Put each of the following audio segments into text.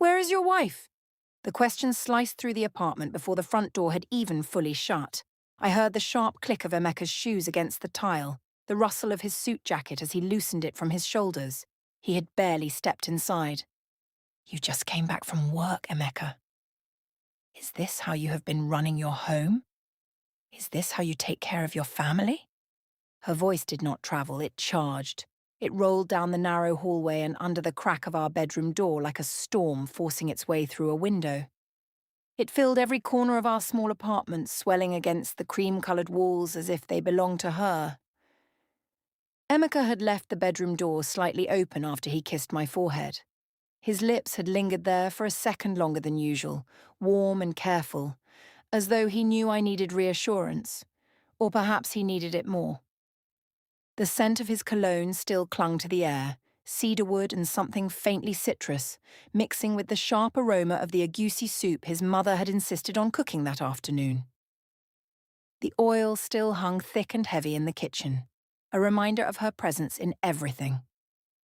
Where is your wife? The question sliced through the apartment before the front door had even fully shut. I heard the sharp click of Emeka's shoes against the tile, the rustle of his suit jacket as he loosened it from his shoulders. He had barely stepped inside. You just came back from work, Emeka. Is this how you have been running your home? Is this how you take care of your family? Her voice did not travel, it charged. It rolled down the narrow hallway and under the crack of our bedroom door like a storm forcing its way through a window. It filled every corner of our small apartment, swelling against the cream-coloured walls as if they belonged to her. Emeka had left the bedroom door slightly open after he kissed my forehead. His lips had lingered there for a second longer than usual, warm and careful, as though he knew I needed reassurance, or perhaps he needed it more. The scent of his cologne still clung to the air, cedarwood and something faintly citrus, mixing with the sharp aroma of the agouti soup his mother had insisted on cooking that afternoon. The oil still hung thick and heavy in the kitchen, a reminder of her presence in everything.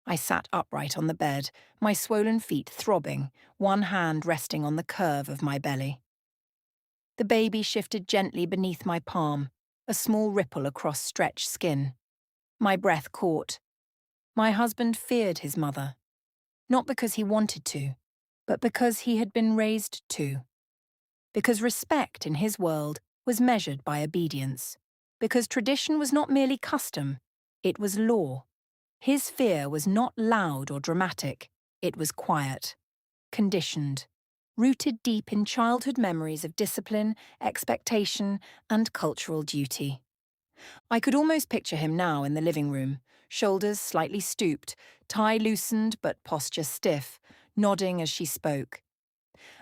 I sat upright on the bed, my swollen feet throbbing, one hand resting on the curve of my belly. The baby shifted gently beneath my palm, a small ripple across stretched skin. My breath caught. My husband feared his mother, not because he wanted to, but because he had been raised to. Because respect in his world was measured by obedience. Because tradition was not merely custom, it was law. His fear was not loud or dramatic, it was quiet, conditioned, rooted deep in childhood memories of discipline, expectation, and cultural duty. I could almost picture him now in the living room, shoulders slightly stooped, tie loosened but posture stiff, nodding as she spoke.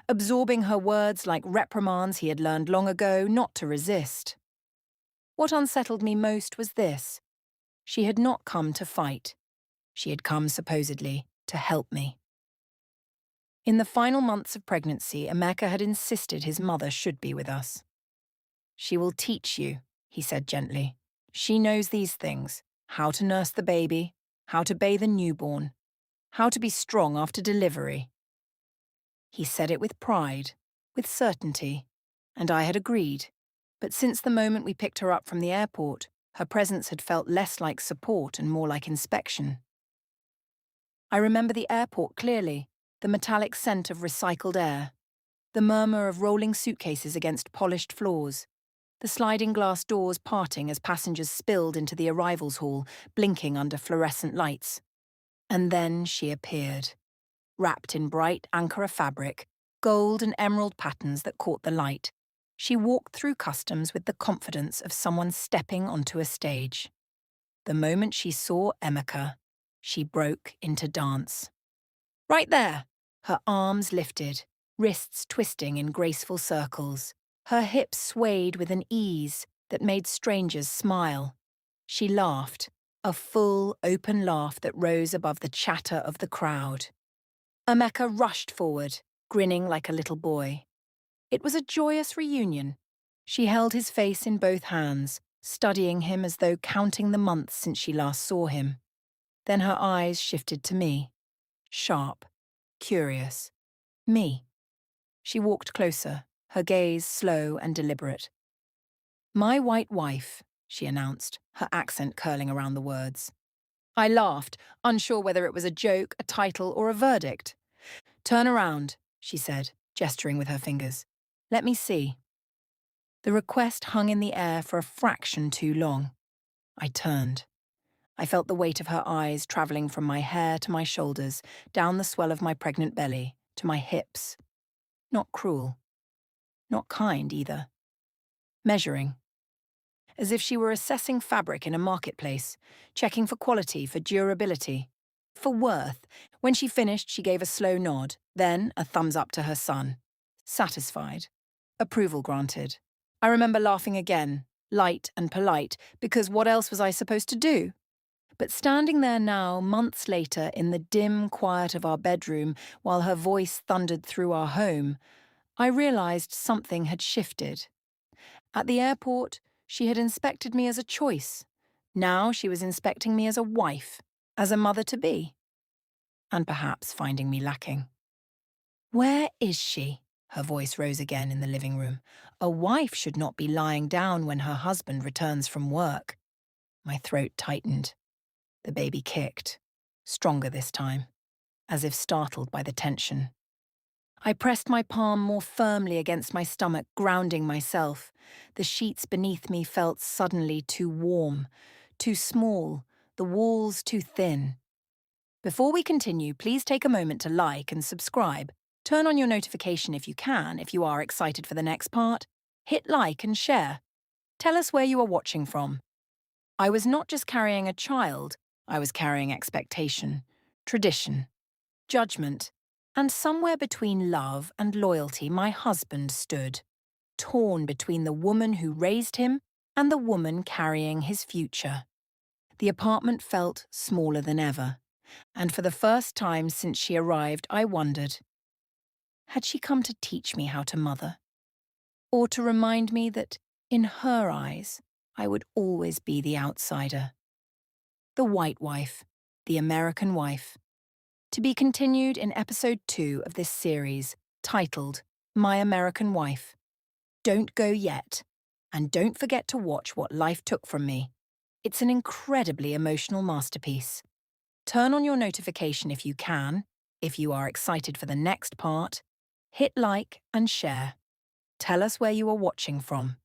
Absorbing her words like reprimands he had learned long ago not to resist. What unsettled me most was this. She had not come to fight. She had come, supposedly, to help me. In the final months of pregnancy, Emeka had insisted his mother should be with us. She will teach you, he said gently. She knows these things, how to nurse the baby, how to bathe a newborn, how to be strong after delivery. He said it with pride, with certainty, and I had agreed. But since the moment we picked her up from the airport, her presence had felt less like support and more like inspection. I remember the airport clearly, the metallic scent of recycled air, the murmur of rolling suitcases against polished floors, the sliding glass doors parting as passengers spilled into the arrivals hall, blinking under fluorescent lights. And then she appeared, wrapped in bright Ankara fabric, gold and emerald patterns that caught the light. She walked through customs with the confidence of someone stepping onto a stage. The moment she saw Emeka, she broke into dance. Right there! Her arms lifted, wrists twisting in graceful circles. Her hips swayed with an ease that made strangers smile. She laughed, a full, open laugh that rose above the chatter of the crowd. Emeka rushed forward, grinning like a little boy. It was a joyous reunion. She held his face in both hands, studying him as though counting the months since she last saw him. Then her eyes shifted to me. Sharp, curious. Me. She walked closer, her gaze slow and deliberate. My white wife, she announced, her accent curling around the words. I laughed, unsure whether it was a joke, a title, or a verdict. Turn around, she said, gesturing with her fingers. Let me see. The request hung in the air for a fraction too long. I turned. I felt the weight of her eyes travelling from my hair to my shoulders, down the swell of my pregnant belly, to my hips. Not cruel. Not kind either. Measuring. As if she were assessing fabric in a marketplace, checking for quality, for durability, for worth. When she finished, she gave a slow nod, then a thumbs up to her son. Satisfied. Approval granted. I remember laughing again, light and polite, because what else was I supposed to do? But standing there now, months later, in the dim quiet of our bedroom, while her voice thundered through our home, I realized something had shifted. At the airport, she had inspected me as a choice. Now she was inspecting me as a wife, as a mother-to-be, and perhaps finding me lacking. Where is she? Her voice rose again in the living room. A wife should not be lying down when her husband returns from work. My throat tightened. The baby kicked, stronger this time, as if startled by the tension. I pressed my palm more firmly against my stomach, grounding myself. The sheets beneath me felt suddenly too warm, too small, the walls too thin. Before we continue, please take a moment to like and subscribe. Turn on your notification if you can, if you are excited for the next part. Hit like and share. Tell us where you are watching from. I was not just carrying a child, I was carrying expectation, tradition, judgment, and somewhere between love and loyalty my husband stood, torn between the woman who raised him and the woman carrying his future. The apartment felt smaller than ever, and for the first time since she arrived I wondered, had she come to teach me how to mother? Or to remind me that, in her eyes, I would always be the outsider? The White Wife, the American Wife. To be continued in episode 2 of this series, titled My American Wife. Don't go yet, and don't forget to watch What Life Took From Me. It's an incredibly emotional masterpiece. Turn on your notification if you can, if you are excited for the next part. Hit like and share. Tell us where you are watching from.